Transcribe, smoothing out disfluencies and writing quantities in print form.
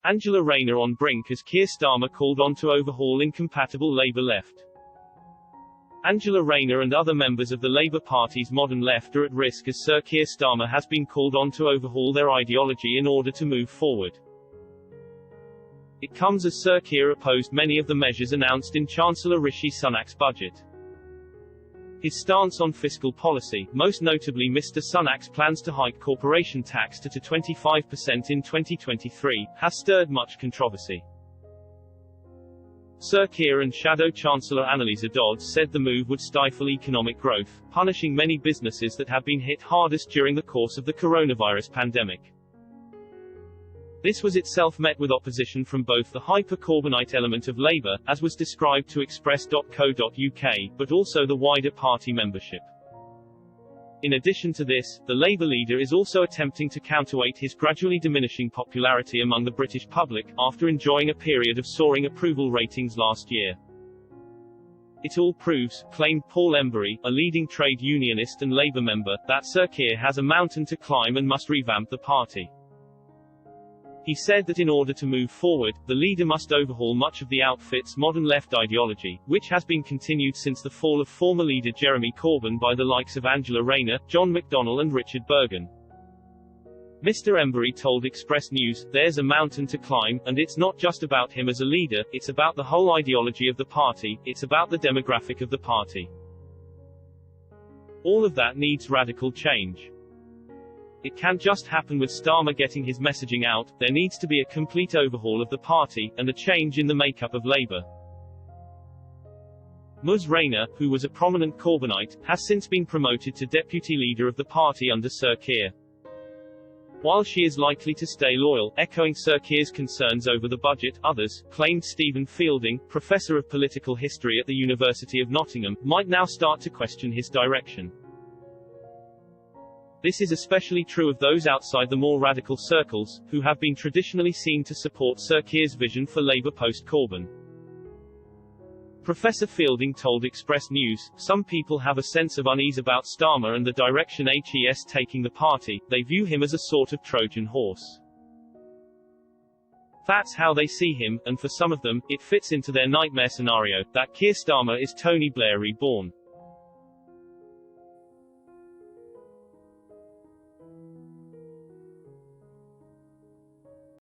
Angela Rayner on brink as Keir Starmer called on to overhaul incompatible Labour left. Angela Rayner and other members of the Labour Party's modern left are at risk as Sir Keir Starmer has been called on to overhaul their ideology in order to move forward. It comes as Sir Keir opposed many of the measures announced in Chancellor Rishi Sunak's budget. His stance on fiscal policy, most notably Mr. Sunak's plans to hike corporation tax to 25% in 2023, has stirred much controversy. Sir Keir and Shadow Chancellor Annalisa Dodds said the move would stifle economic growth, punishing many businesses that have been hit hardest during the course of the coronavirus pandemic. This was itself met with opposition from both the hyper-Corbynite element of Labour, as was described to Express.co.uk, but also the wider party membership. In addition to this, the Labour leader is also attempting to counterweight his gradually diminishing popularity among the British public, after enjoying a period of soaring approval ratings last year. It all proves, claimed Paul Embury, a leading trade unionist and Labour member, that Sir Keir has a mountain to climb and must revamp the party. He said that in order to move forward, the leader must overhaul much of the outfit's modern left ideology, which has been continued since the fall of former leader Jeremy Corbyn by the likes of Angela Rayner, John McDonnell and Richard Bergen. Mr. Embury told Express News, "There's a mountain to climb, and it's not just about him as a leader, it's about the whole ideology of the party, it's about the demographic of the party. All of that needs radical change. It can't just happen with Starmer getting his messaging out, there needs to be a complete overhaul of the party, and a change in the makeup of Labour." Ms. Rayner, who was a prominent Corbynite, has since been promoted to deputy leader of the party under Sir Keir. While she is likely to stay loyal, echoing Sir Keir's concerns over the budget, others, claimed Stephen Fielding, professor of political history at the University of Nottingham, might now start to question his direction. This is especially true of those outside the more radical circles, who have been traditionally seen to support Sir Keir's vision for Labour post-Corbyn. Professor Fielding told Express News, "Some people have a sense of unease about Starmer and the direction HE's taking the party, they view him as a sort of Trojan horse. That's how they see him, and for some of them, it fits into their nightmare scenario, that Keir Starmer is Tony Blair reborn."